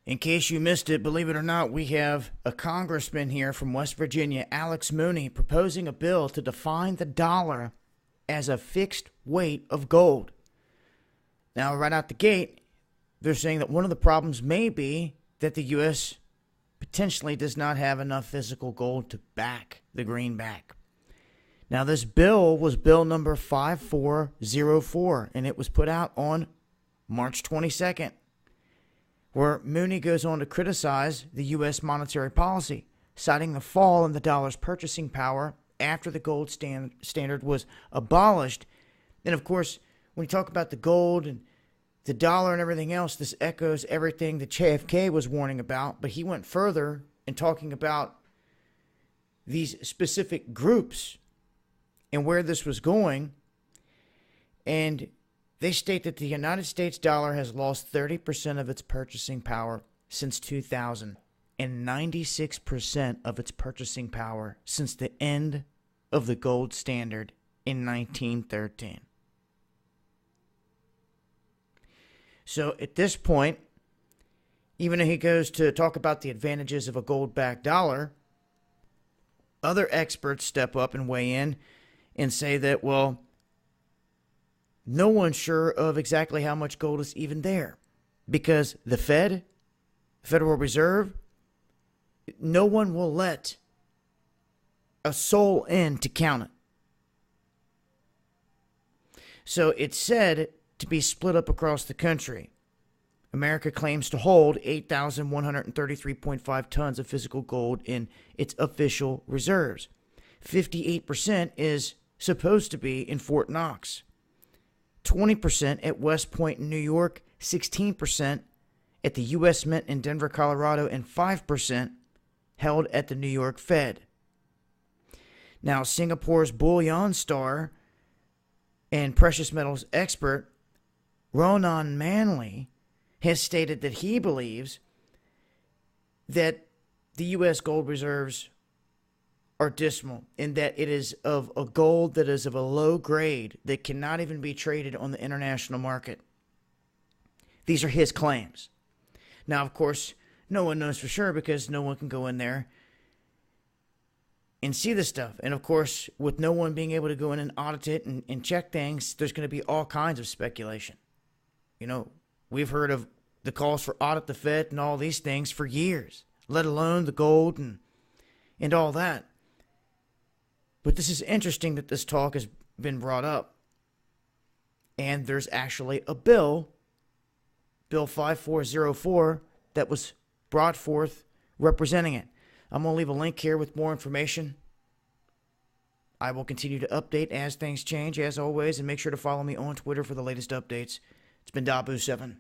In case you missed it, believe it or not, we have a congressman here from West Virginia, Alex Mooney, proposing a bill to define the dollar as a fixed weight of gold. Now, right out the gate, they're saying that one of the problems may be that the U.S. potentially does not have enough physical gold to back the greenback. Now, this bill was bill number 5404, and it was put out on March 22nd, where Mooney goes on to criticize the U.S. monetary policy, citing the fall in the dollar's purchasing power after the gold standard was abolished. And, of course, when you talk about the gold and the dollar and everything else, this echoes everything that JFK was warning about, but he went further in talking about these specific groups and where this was going. And they state that the United States dollar has lost 30% of its purchasing power since 2000 and 96% of its purchasing power since the end of the gold standard in 1913. So at this point, even though he goes to talk about the advantages of a gold-backed dollar, other experts step up and weigh in and say that, well, no one's sure of exactly how much gold is even there because the Federal Reserve, no one will let a soul in to count it. So it's said to be split up across the country. America claims to hold 8,133.5 tons of physical gold in its official reserves. 58% is supposed to be in Fort Knox. 20% at West Point in New York, 16% at the U.S. Mint in Denver, Colorado, and 5% held at the New York Fed. Now, Singapore's bullion star and precious metals expert Ronan Manley has stated that he believes that the U.S. gold reserves are dismal in that it is of a gold that is of a low grade that cannot even be traded on the international market. These are his claims. Now, of course, no one knows for sure because no one can go in there and see this stuff. And, of course, with no one being able to go in and audit it and check things, there's going to be all kinds of speculation. You know, we've heard of the calls for audit the Fed and all these things for years, let alone the gold and all that. But this is interesting that this talk has been brought up. And there's actually a bill, Bill 5404, that was brought forth representing it. I'm going to leave a link here with more information. I will continue to update as things change, as always, and make sure to follow me on Twitter for the latest updates. It's been Dabu7.